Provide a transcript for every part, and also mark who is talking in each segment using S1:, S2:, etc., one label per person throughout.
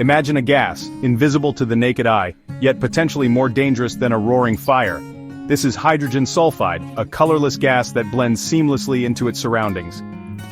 S1: Imagine a gas, invisible to the naked eye, yet potentially more dangerous than a roaring fire. This is hydrogen sulfide, a colorless gas that blends seamlessly into its surroundings.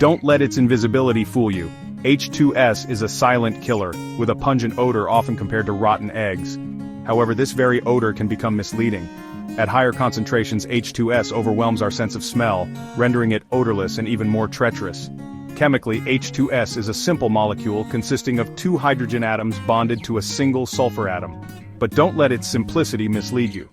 S1: Don't let its invisibility fool you. H2S is a silent killer, with a pungent odor often compared to rotten eggs. However, this very odor can become misleading. At higher concentrations, H2S overwhelms our sense of smell, rendering it odorless and even more treacherous. Chemically, H2S is a simple molecule consisting of two hydrogen atoms bonded to a single sulfur atom. But don't let its simplicity mislead you.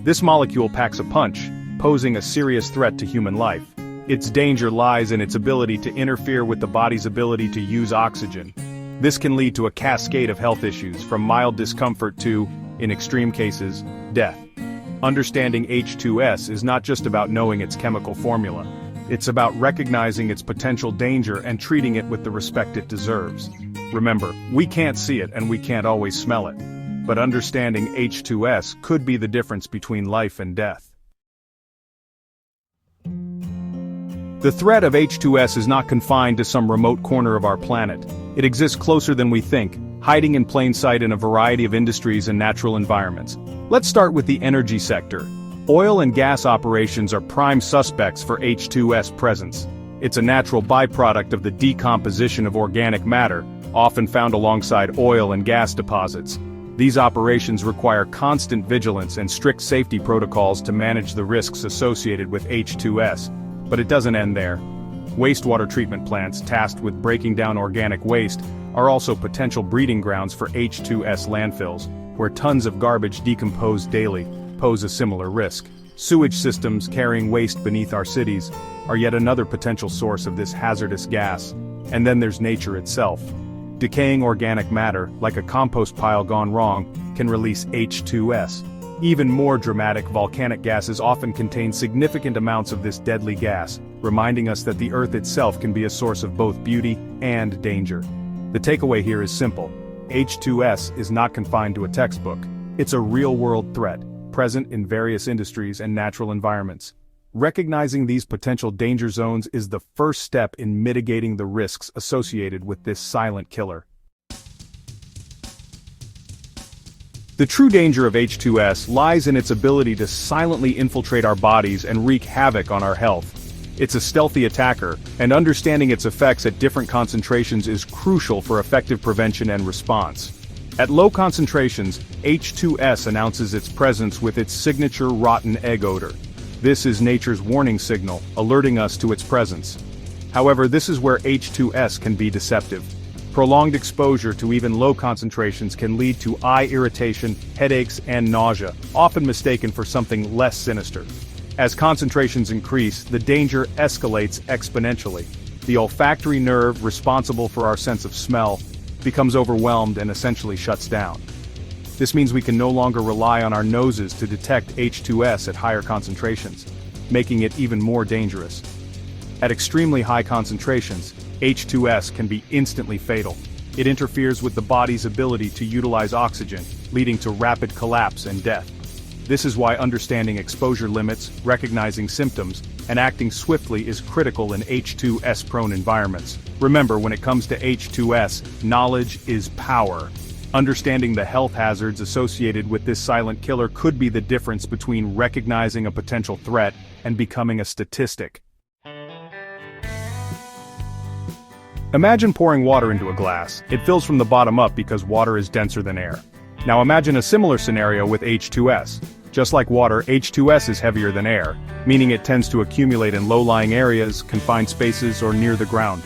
S1: This molecule packs a punch, posing a serious threat to human life. Its danger lies in its ability to interfere with the body's ability to use oxygen. This can lead to a cascade of health issues, from mild discomfort to, in extreme cases, death. Understanding H2S is not just about knowing its chemical formula. It's about recognizing its potential danger and treating it with the respect it deserves. Remember, we can't see it and we can't always smell it. But understanding H2S could be the difference between life and death. The threat of H2S is not confined to some remote corner of our planet. It exists closer than we think, hiding in plain sight in a variety of industries and natural environments. Let's start with the energy sector. Oil and gas operations are prime suspects for H2S presence. It's a natural byproduct of the decomposition of organic matter, often found alongside oil and gas deposits. These operations require constant vigilance and strict safety protocols to manage the risks associated with H2S. But it doesn't end there. Wastewater treatment plants tasked with breaking down organic waste are also potential breeding grounds for H2S landfills, where tons of garbage decomposed daily pose a similar risk. Sewage systems carrying waste beneath our cities are yet another potential source of this hazardous gas. And then there's nature itself. Decaying organic matter, like a compost pile gone wrong, can release H2S. Even more dramatic, volcanic gases often contain significant amounts of this deadly gas, reminding us that the Earth itself can be a source of both beauty and danger. The takeaway here is simple. H2S is not confined to a textbook. It's a real-world threat, present in various industries and natural environments. Recognizing these potential danger zones is the first step in mitigating the risks associated with this silent killer. The true danger of H2S lies in its ability to silently infiltrate our bodies and wreak havoc on our health. It's a stealthy attacker, and understanding its effects at different concentrations is crucial for effective prevention and response. At low concentrations, H2S announces its presence with its signature rotten egg odor. This is nature's warning signal, alerting us to its presence. However, this is where H2S can be deceptive. Prolonged exposure to even low concentrations can lead to eye irritation, headaches, and nausea, often mistaken for something less sinister. As concentrations increase, the danger escalates exponentially. The olfactory nerve, responsible for our sense of smell, becomes overwhelmed and essentially shuts down. This means we can no longer rely on our noses to detect H2S at higher concentrations, making it even more dangerous. At extremely high concentrations, H2S can be instantly fatal. It interferes with the body's ability to utilize oxygen, leading to rapid collapse and death. This is why understanding exposure limits, recognizing symptoms, and acting swiftly is critical in H2S-prone environments. Remember, when it comes to H2S, knowledge is power. Understanding the health hazards associated with this silent killer could be the difference between recognizing a potential threat and becoming a statistic. Imagine pouring water into a glass. It fills from the bottom up because water is denser than air. Now imagine a similar scenario with H2S. Just like water, H2S is heavier than air, meaning it tends to accumulate in low-lying areas, confined spaces, or near the ground.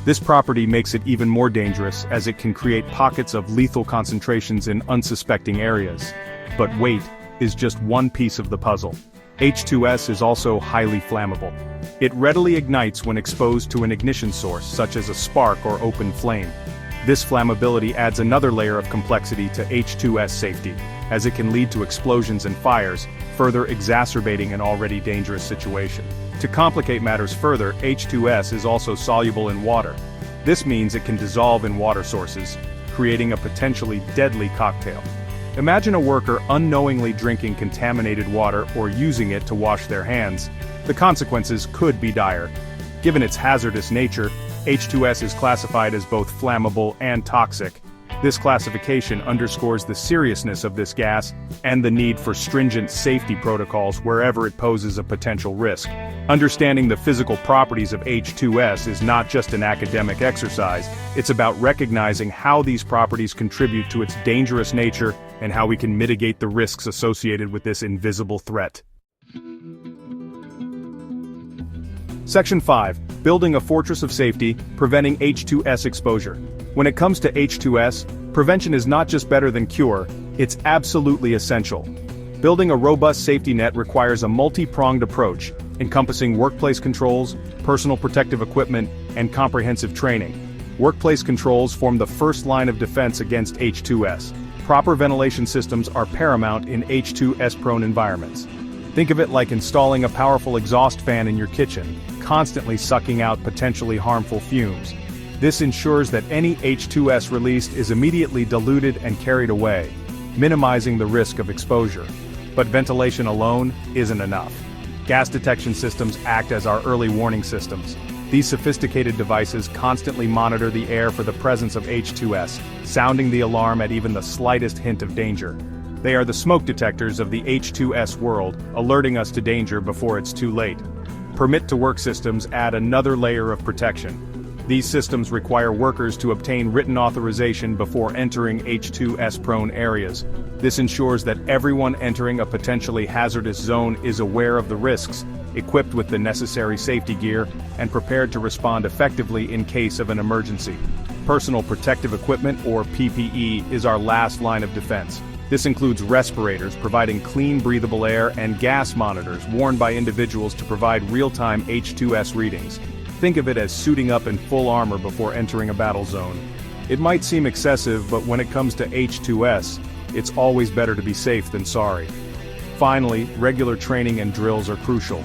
S1: This property makes it even more dangerous, as it can create pockets of lethal concentrations in unsuspecting areas. But weight is just one piece of the puzzle. H2S is also highly flammable. It readily ignites when exposed to an ignition source, such as a spark or open flame. This flammability adds another layer of complexity to H2S safety, as it can lead to explosions and fires, further exacerbating an already dangerous situation. To complicate matters further, H2S is also soluble in water. This means it can dissolve in water sources, creating a potentially deadly cocktail. Imagine a worker unknowingly drinking contaminated water or using it to wash their hands. The consequences could be dire. Given its hazardous nature, H2S is classified as both flammable and toxic. This classification underscores the seriousness of this gas and the need for stringent safety protocols wherever it poses a potential risk. Understanding the physical properties of H2S is not just an academic exercise, it's about recognizing how these properties contribute to its dangerous nature and how we can mitigate the risks associated with this invisible threat. Section 5. Building a fortress of safety, preventing H2S exposure. When it comes to H2S, prevention is not just better than cure, it's absolutely essential. Building a robust safety net requires a multi-pronged approach, encompassing workplace controls, personal protective equipment, and comprehensive training. Workplace controls form the first line of defense against H2S. Proper ventilation systems are paramount in H2S-prone environments. Think of it like installing a powerful exhaust fan in your kitchen, constantly sucking out potentially harmful fumes. This ensures that any H2S released is immediately diluted and carried away, minimizing the risk of exposure. But ventilation alone isn't enough. Gas detection systems act as our early warning systems. These sophisticated devices constantly monitor the air for the presence of H2S, sounding the alarm at even the slightest hint of danger. They are the smoke detectors of the H2S world, alerting us to danger before it's too late. Permit-to-work systems add another layer of protection. These systems require workers to obtain written authorization before entering H2S-prone areas. This ensures that everyone entering a potentially hazardous zone is aware of the risks, equipped with the necessary safety gear, and prepared to respond effectively in case of an emergency. Personal protective equipment, or PPE, is our last line of defense. This includes respirators providing clean breathable air and gas monitors worn by individuals to provide real-time H2S readings. Think of it as suiting up in full armor before entering a battle zone. It might seem excessive, but when it comes to H2S, it's always better to be safe than sorry. Finally, regular training and drills are crucial.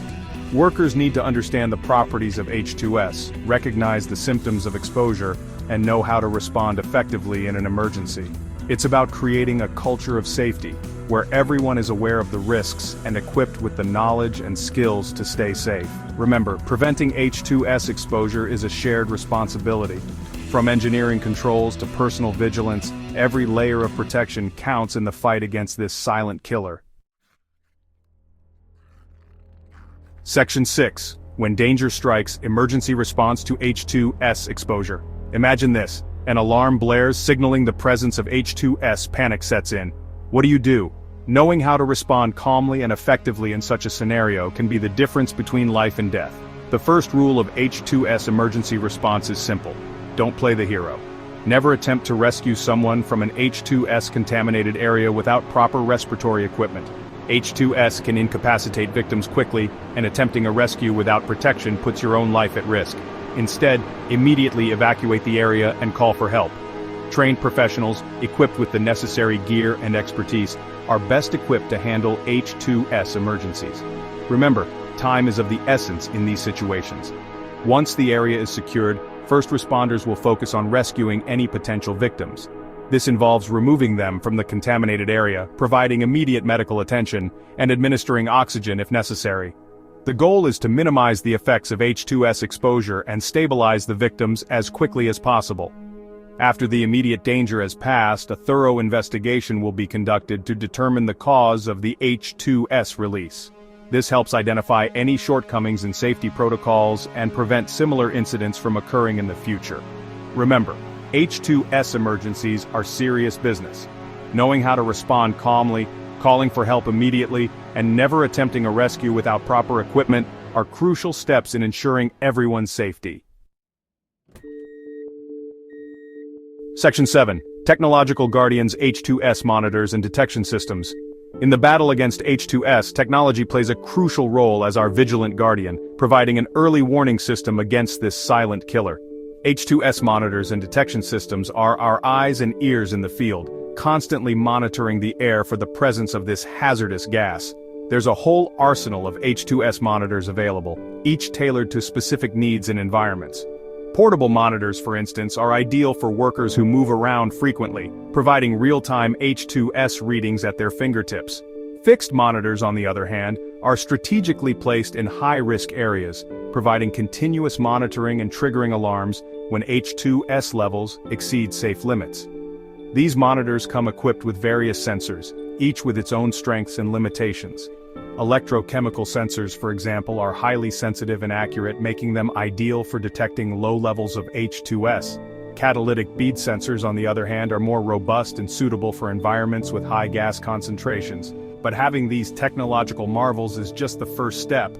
S1: Workers need to understand the properties of H2S, recognize the symptoms of exposure, and know how to respond effectively in an emergency. It's about creating a culture of safety, where everyone is aware of the risks and equipped with the knowledge and skills to stay safe. Remember, preventing H2S exposure is a shared responsibility. From engineering controls to personal vigilance, every layer of protection counts in the fight against this silent killer. Section 6. When danger strikes, emergency response to H2S exposure. Imagine this. An alarm blares signaling the presence of H2S. Panic sets in. What do? Knowing how to respond calmly and effectively in such a scenario can be the difference between life and death. The first rule of H2S emergency response is simple. Don't play the hero. Never attempt to rescue someone from an H2S contaminated area without proper respiratory equipment. H2S can incapacitate victims quickly, and attempting a rescue without protection puts your own life at risk. Instead, immediately evacuate the area and call for help. Trained professionals, equipped with the necessary gear and expertise, are best equipped to handle H2S emergencies. Remember, time is of the essence in these situations. Once the area is secured, first responders will focus on rescuing any potential victims. This involves removing them from the contaminated area, providing immediate medical attention, and administering oxygen if necessary. The goal is to minimize the effects of H2S exposure and stabilize the victims as quickly as possible. After the immediate danger has passed, a thorough investigation will be conducted to determine the cause of the H2S release. This helps identify any shortcomings in safety protocols and prevent similar incidents from occurring in the future. Remember, H2S emergencies are serious business. Knowing how to respond calmly, calling for help immediately, and never attempting a rescue without proper equipment are crucial steps in ensuring everyone's safety. Section 7. Technological Guardians H2S Monitors and Detection Systems. In the battle against H2S, technology plays a crucial role as our vigilant guardian, providing an early warning system against this silent killer. H2S monitors and detection systems are our eyes and ears in the field, constantly monitoring the air for the presence of this hazardous gas. There's a whole arsenal of H2S monitors available, each tailored to specific needs and environments. Portable monitors, for instance, are ideal for workers who move around frequently, providing real-time H2S readings at their fingertips. Fixed monitors, on the other hand, are strategically placed in high-risk areas, providing continuous monitoring and triggering alarms when H2S levels exceed safe limits. These monitors come equipped with various sensors, each with its own strengths and limitations. Electrochemical sensors, for example, are highly sensitive and accurate, making them ideal for detecting low levels of H2S. Catalytic bead sensors, on the other hand, are more robust and suitable for environments with high gas concentrations. But having these technological marvels is just the first step.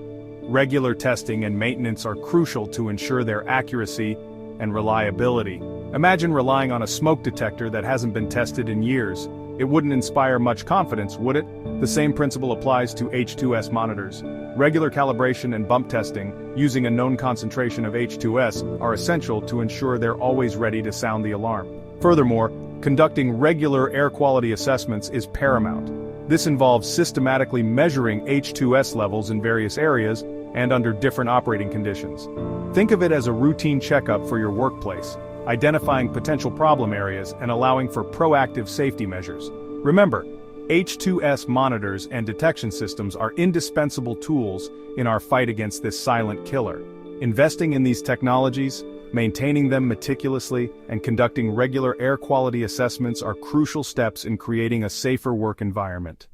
S1: Regular testing and maintenance are crucial to ensure their accuracy and reliability. Imagine relying on a smoke detector that hasn't been tested in years. It wouldn't inspire much confidence, would it? The same principle applies to H2S monitors. Regular calibration and bump testing, using a known concentration of H2S, are essential to ensure they're always ready to sound the alarm. Furthermore, conducting regular air quality assessments is paramount. This involves systematically measuring H2S levels in various areas and under different operating conditions. Think of it as a routine checkup for your workplace, identifying potential problem areas and allowing for proactive safety measures. Remember, H2S monitors and detection systems are indispensable tools in our fight against this silent killer. Investing in these technologies, maintaining them meticulously, and conducting regular air quality assessments are crucial steps in creating a safer work environment.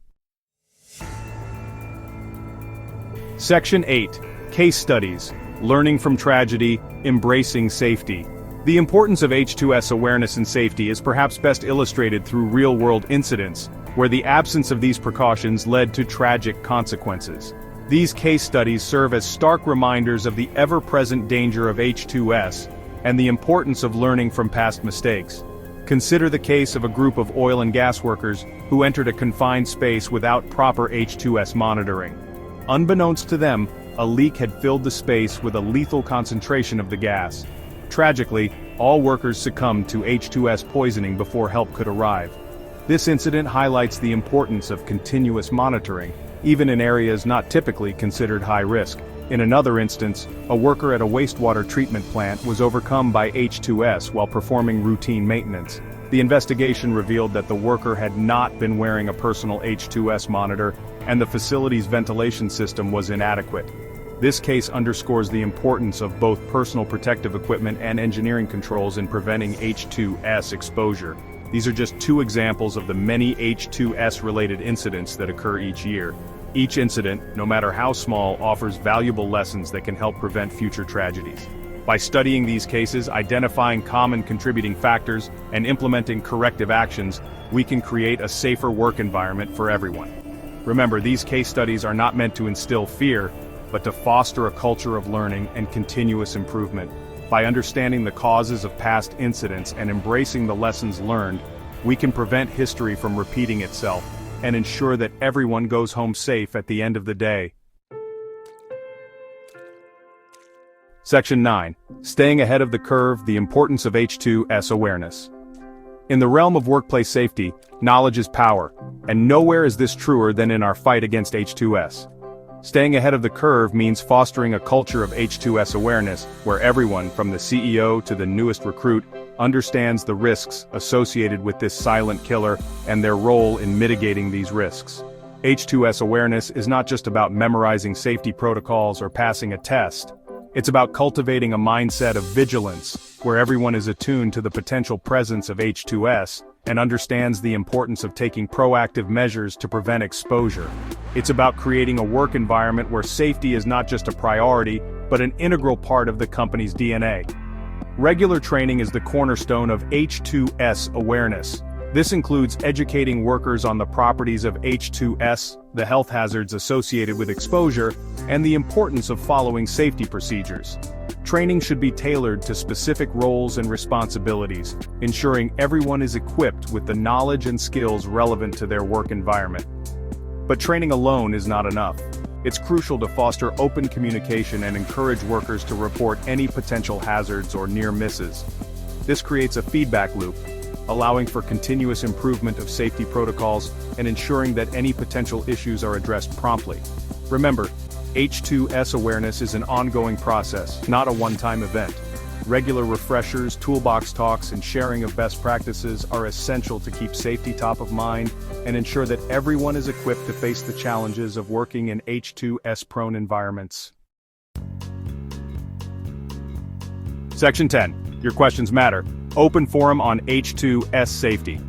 S1: Section 8. Case Studies. Learning from Tragedy, Embracing Safety. The importance of H2S awareness and safety is perhaps best illustrated through real-world incidents, where the absence of these precautions led to tragic consequences. These case studies serve as stark reminders of the ever-present danger of H2S and the importance of learning from past mistakes. Consider the case of a group of oil and gas workers who entered a confined space without proper H2S monitoring. Unbeknownst to them, a leak had filled the space with a lethal concentration of the gas. Tragically, all workers succumbed to H2S poisoning before help could arrive. This incident highlights the importance of continuous monitoring, even in areas not typically considered high risk. In another instance, a worker at a wastewater treatment plant was overcome by H2S while performing routine maintenance. The investigation revealed that the worker had not been wearing a personal H2S monitor, and the facility's ventilation system was inadequate. This case underscores the importance of both personal protective equipment and engineering controls in preventing H2S exposure. These are just two examples of the many H2S-related incidents that occur each year. Each incident, no matter how small, offers valuable lessons that can help prevent future tragedies. By studying these cases, identifying common contributing factors, and implementing corrective actions, we can create a safer work environment for everyone. Remember, these case studies are not meant to instill fear, but to foster a culture of learning and continuous improvement. By understanding the causes of past incidents and embracing the lessons learned, we can prevent history from repeating itself and ensure that everyone goes home safe at the end of the day. Section 9. Staying ahead of the curve, the importance of H2S awareness. In the realm of workplace safety, knowledge is power, and nowhere is this truer than in our fight against H2S. Staying ahead of the curve means fostering a culture of H2S awareness, where everyone, from the CEO to the newest recruit, understands the risks associated with this silent killer and their role in mitigating these risks. H2S awareness is not just about memorizing safety protocols or passing a test. It's about cultivating a mindset of vigilance, where everyone is attuned to the potential presence of H2S and understands the importance of taking proactive measures to prevent exposure. It's about creating a work environment where safety is not just a priority, but an integral part of the company's DNA. Regular training is the cornerstone of H2S awareness. This includes educating workers on the properties of H2S, the health hazards associated with exposure, and the importance of following safety procedures. Training should be tailored to specific roles and responsibilities, ensuring everyone is equipped with the knowledge and skills relevant to their work environment. But training alone is not enough. It's crucial to foster open communication and encourage workers to report any potential hazards or near misses. This creates a feedback loop, allowing for continuous improvement of safety protocols and ensuring that any potential issues are addressed promptly. Remember, H2S awareness is an ongoing process, not a one-time event. Regular refreshers, toolbox talks, and sharing of best practices are essential to keep safety top of mind and ensure that everyone is equipped to face the challenges of working in H2S-prone environments. Section 10. Your questions matter. Open forum on H2S safety.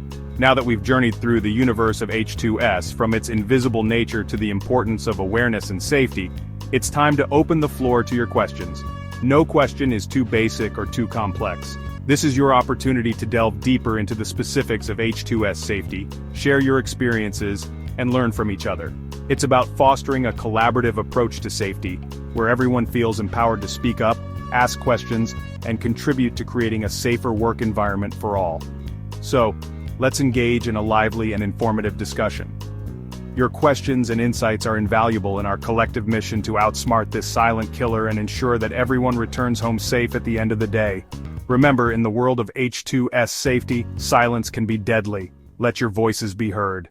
S1: Now that we've journeyed through the universe of H2S, from its invisible nature to the importance of awareness and safety, it's time to open the floor to your questions. No question is too basic or too complex. This is your opportunity to delve deeper into the specifics of H2S safety, share your experiences, and learn from each other. It's about fostering a collaborative approach to safety, where everyone feels empowered to speak up, ask questions, and contribute to creating a safer work environment for all. So, let's engage in a lively and informative discussion. Your questions and insights are invaluable in our collective mission to outsmart this silent killer and ensure that everyone returns home safe at the end of the day. Remember, in the world of H2S safety, silence can be deadly. Let your voices be heard.